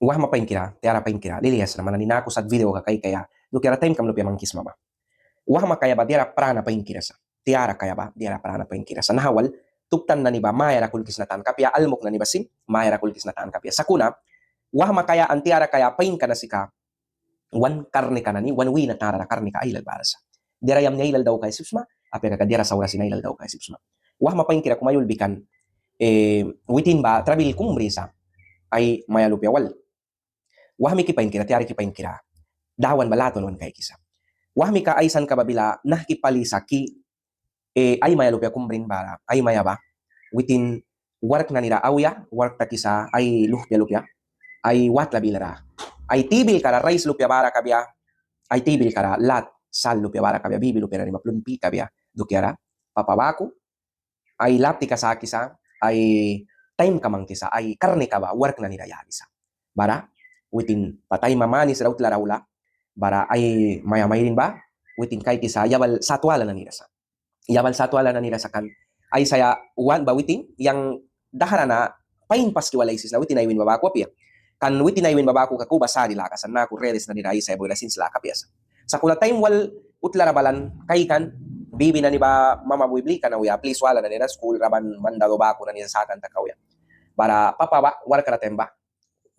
wah mapain kira, tiara pain kira, lilias na mananina ako sa video ka kaya, do kira time kam lupya mangkis mama. Wah makaya ba diara prana pain kira sa. Tiara kaya ba diara prana pain kira sa nahawal, tuktan na ni ba mayara kulkis na tan kapya almok na ni ba sim, mayara kulkis na tan kapya. Sakuna, wah makaya ang tiara kaya pain ka na sika, wan karne ka na ni, wan wi na tara karne ka ilal barasa. Diara yam niya ilal daw kay sipsma, apya ka diara saura sina ilal daw kay sipsma. Wah mapain kira kumayul bikan, witin ba trabil kumbrisa ay mayalupya wal. Wahmi kipain kira, tiari kipain kira. Dawan balaton wan kay kisa. Wahmi ka aysan ka babila nahkipalisa ki ay maya lupya kumbrin bara, ay maya ba? Within work na nira awya, work ta kisa ay lupya lupya, ay wat labilara. Ay tibil kara rice lupya bara kabya, ay tibil kara lat sal lupya bara kabya, bibi lupya na ni maplumpi kabya, dukyara, papabaku, ay lapti ka sa kisa, ay time kamang kisa, ay karne ka ba, work na nira yagisa. Bara, within patay mamani sa raut larawla, bara ay maya mayrin ba? Within kay kisa yabal satwala na nira sa. Yabal satwala na nira sa kan ay saya wan ba within yang dahara na pain paski walay sis na within ay win babako apya. Kan within ay win babako ka kuba sa dila kasan na ko redes na nira ay sa boy sins la kapyasa. Sa kula time wal utlara balan kay kan bibi na ni ba mama buibli ka na uya please wala na nira school raban mandalo bako na nira sa kan takawya. Para papa ba war ka temba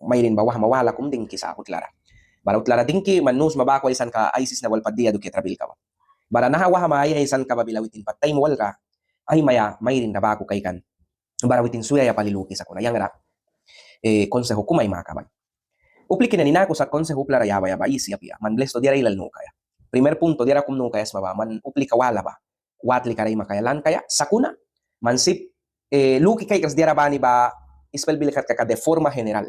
mayrin ba wah mawala kumding kisa utlara. Bara utlara dingki manus mabako isan ka ISIS na walpadia do trabil ka. Bara nahawa maya isan ka babila witin patay mo wal ka ay maya mayrin na bako kay kan. Bara witin suya ya paliluki sa kuna yang ra konseho kumay makaban. Uplikin na ninako sa konseho plara yaba yaba isi apia man blesto diara ilal no kaya. Primer punto diara kum no kaya maba man uplika wala ba. Watli karay makayalan kaya sakuna man sip luki kay kas diara bani ba ispel bilkat ka de forma general.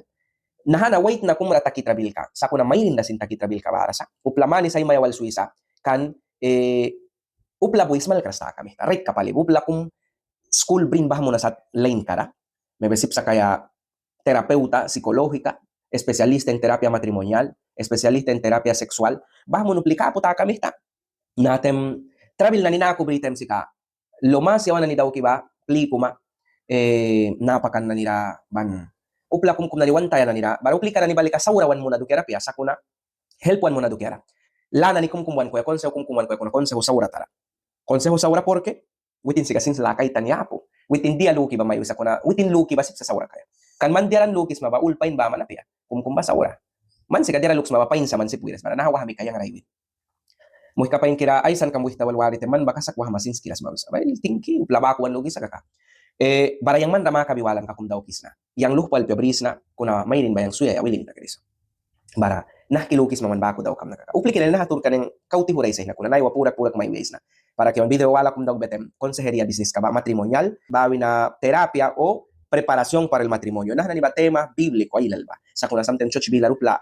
Nahana wait na kumra takitrabil ka. Sako na mayrin na sin takitrabil ka para sa. Uplamani sa mayawal Suisa kan upla boys mal krasta kami. Right kapali. Upla kung school brin bah mo na sa lane kara. May besip sa kaya terapeuta psikologika, especialista en terapia matrimonial, especialista en terapia sexual. Bah mo nuplika po ta kami ta. Natem trabil na ninako britem sika. Lomas yawan na ni daw kiba, pli puma, napakan na nira ban upla kum naliwan tayo na nila, baru klika na ni balika saurawan muna do kera pia sakuna helpuan muna do kera. Lana ni kumkumwan ko konseho kumkumwan ko konseho saura tara. Konseho saura porque witin siga sin lakay tanyapo. Witin dia luki ba may usa kuna witin luki ba sa saura kaya. Kan man diaran lukis maba ulpain ba man apia. Kumkumba saura. Man siga dira luks maba pain sa man si puiras bara nahawahami kayang raywin. Muhi kapain kira aysan kamuhi tawalwari te man bakasak wah masin skilas mabisa. Bay tingki upla ba kuan lugis ka. Bara yang man rama kabiwalan ka kumdaw kisna. Yang luhpal pebris na kuna mayrin ba yang suya willing na kariso. Bara nahkilukis maman bako daw kam nakaka. Uplikin na nahatur ka ng kauti huray sa na kuna naiwa purak-purak may ways na. Para kaya video wala kumdaw betem konseheria business ka ba matrimonial, bawi na terapia o preparasyon para el matrimonio. Nah ba tema bibliko ay ilalba. Sa kuna samten church bilarupla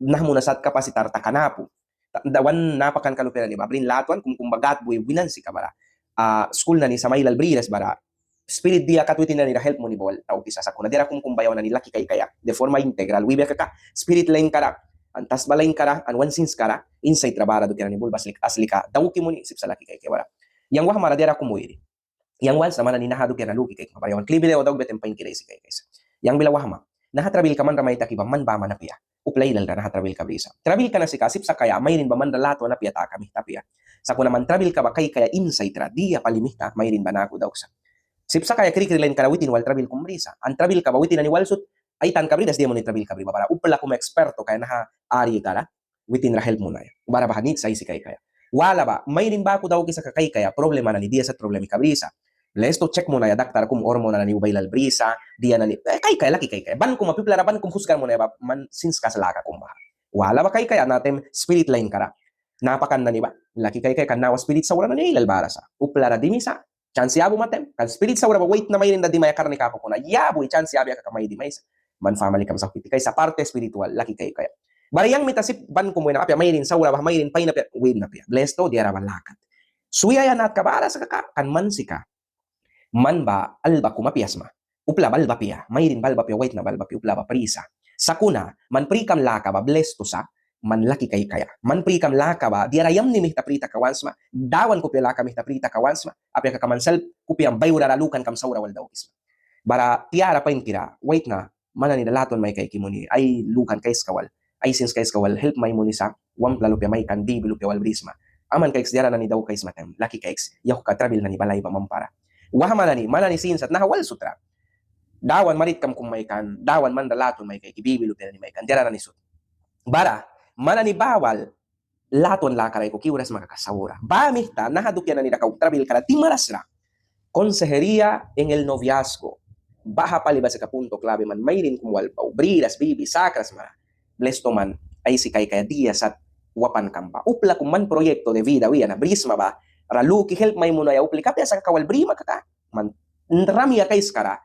nah muna sat kapasitar takanapo. Dawan napakan kalupera ni ba brin latwan kung kumbagat buy winansi ka bara. School na ni sa mailal briles bara spirit dia katwitin na nila help mo ni bol tao kisa sa kuna dira kung kumbayaw na nila kikay kaya de forma integral wibe ka spirit line kara antas balain kara an one sins kara inside trabara do kira ni bol baslik asli ka dawki mo ni sip sa laki kay wala yang wah mara dira kumuiri yang wal sa mana ni nahadu kira luki kay kabayawan klibile o dog betem pain kira si kay kaysa yang bila wahma nahatrabil ka man ramay takiba man ba man apia uplay lal nahatrabil ka brisa trabil ka na si kasip sa kaya mayrin ba man dalato na pia ta kami tapia sa kuna man trabil ka ba kay kaya inside tra dia palimita mayrin ba na ako daw sa sipsa kaya kiri-kirilain ka witin wal trabil kumbrisa. Ang trabil ka ba witin na ni walsut ay tan kabri das dia mo ni trabil kabri para upla kuma eksperto kaya naha ari kara witin ra help mo na. Bara bahagit sa isi kay kaya. Wala ba may rin ba ko daw kisa kakay kaya problema na ni dia sa problema kabrisa. Lesto check mo na ya daktar kum hormona na ni ubailal brisa dia na ni kay kaya laki kay kaya. Ban ko mapiplara ban kum husgan mo na ba man since kasalaka kum ba. Wala ba kay kaya natem spirit line kara. Napakan na ni ba? Laki kay kaya kan nawa spirit sa wala na ni ilal barasa. Uplara dimisa chance yabo matem kan spirit sa wala wait na may rin na di may karne ka ko na yabo chance yabi ka kamay di may man family kam sa kiti kay sa parte spiritual laki kay kaya bariyang mitasip ban ko mo na apya may rin sa wala may rin pay na pya wait na pya blessed to di ara lakat suya yan at kabara sa kaka kan man sika man ba alba kumapias ma upla balba pya may rin balba pya wait na balba pya upla ba prisa sakuna man prikam laka ba blessed to sa man laki kay kaya. Man prikam laka ba, di arayam ni mihta prita kawansma, dawan ko pila mihta prita kawansma, apya ka kamansal, kupi ang bayura ralukan kam saura wal daw isma. Bara tiara pa kira, wait na, mana ni dalaton may kay kimuni ay lukan kay skawal ay sins kay skawal help may muni sa wam plalo pya may kan bibi lupya wal brisma aman kay diara na ni daw kay smatem laki kay yaw ka travel na ni balay pa mampara wah mana ni sins at nahawal sutra dawan marit kam kung may kan dawan man dalaton may kay kibibi lupya ni may kan diara na ni sut bara mana ni bawal laton la karay ko kiuras makakasawura ba mihta nahadukyan na ni dakaw travel kada timaras ra consejería en el noviazgo. Baja palibas sa punto clave man mayrin kumwal pa bridas bibi sakras man blesto man ay si kay kaya días at wapan kampa upla kung man proyekto de vida wiya na brisma ba raluki help may muna ya upli kapya sa kawal brima kaka man rami ya kay skara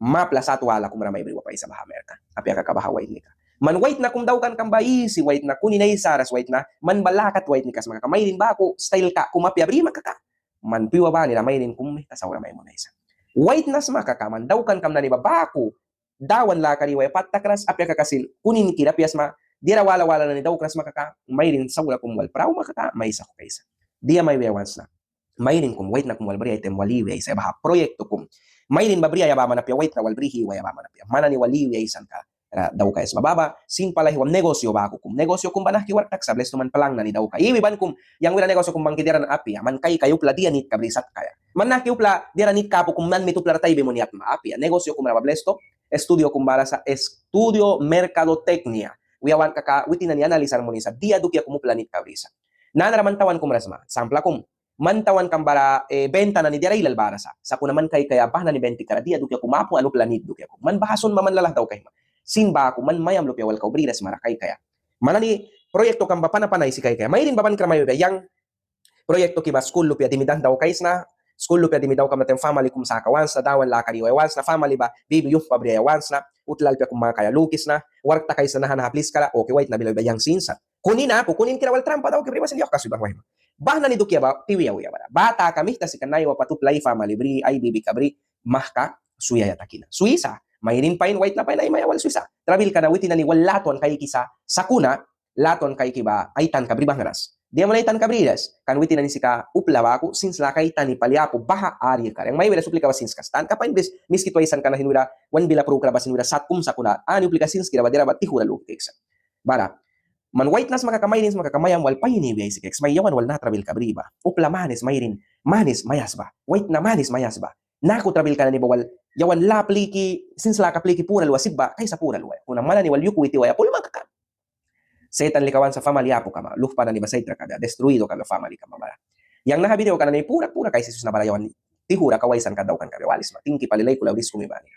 mapla sa tuwala kung ramay briwa pa isa baha merka apya kakabahaway ni ka man wait na kung daw kan kambai si wait na kunin ay saras wait na man balakat wait ni kas makamayrin ba ako style ka kumapya brima kaka man piwa ba nila mayrin kung tasawra may muna isa white nas makakaman daw kan kam na ni babako dawan la kari way patakras apya kakasil kunin kira pias ma dira wala na ni daw kras makaka mayrin sawra kumwal praw makaka may isa ko kaysa dia may wewans na mayrin kum white na kumwal bari item waliwi isa baha proyekto kum mayrin babriya ya ba manapya white na walbrihi way ba manapya mana ni waliwi isan ka daw kayas mababa sin pala hiwam negosyo ba kum negosyo kum banah kiwar tak sables man palang na ni daw kay iwi ban kum yang wala negosyo kum bangkidira na api man kay kayo pladian nit kabrisat kaya man nakiupla dira nit kapo kum man mitupla tay bemoniat ma api negosyo kum rablesto estudio kum bara sa estudio mercadotecnia wiawan kaka witin ni analisar mo ni sa dia dukya kumupla nit kabrisa nanaraman tawan kum rasma sampla kum mantawan kambara benta na ni dira ilal bara sa kunaman kay kaya bah na ni 20 kara dia dukya kumapo ano planit dukya kum man bahason maman lalah daw kay sin ba ako man mayam lupya wal kaubridas marakay kaya manani proyekto kang papanapanay si kay kaya mayrin baban kramayo yang proyekto kiba school lupya dimidan daw kays na school lupya dimidaw kam natin family kum sa kawans na dawan la kari wans na family ba bibi yung pabriya wans na utlal pya kum mga kaya lukis na warta kay sa nahan haplis kala okay wait na bilaw ba yang sinsa kunin na kunin kira wal trampa daw kibrimas hindi ako kasubang way bah na ni dukya ba tiwiya wiya ba bata kami ta si kanay wa patuplay family bri ay bibi kabri mahka suya yatakina suisa mayrin pain white na pain ay mayawal suisa travel ka na witin na ni wal laton kay kisa sakuna laton kay kiba ay tan kabri bangras dia mulai tan kabridas kan witin na ni sika upla ba ako since la kay tan ni palyapo baha ari ka yang may wala suplika ba since kastan ka pain bis miski tuisan ka na hinura wan bila pro ka ba sinura satkum sakuna ani uplika since kira ba dira ba tihura lu keksa bara man white nas makakamayrin makakamayam wal payni wi si keks may yawan wal na travel kabri ba upla manis mayrin manis mayas ba white na manis mayas ba naku travel ka na ni bawal yawan la pliki since la ka pliki pura luwasib ba kaysa pura luwa kuna mana ni wal yuku iti waya pul makaka setan likawan sa family apo kama lupa na ni basay tra kada destruido ka family kama bara yang naha video ka na ni pura kaysa sus na bara yawan tihura kawaisan ka daw kan kabewalis matingki palilay kula bis kumibani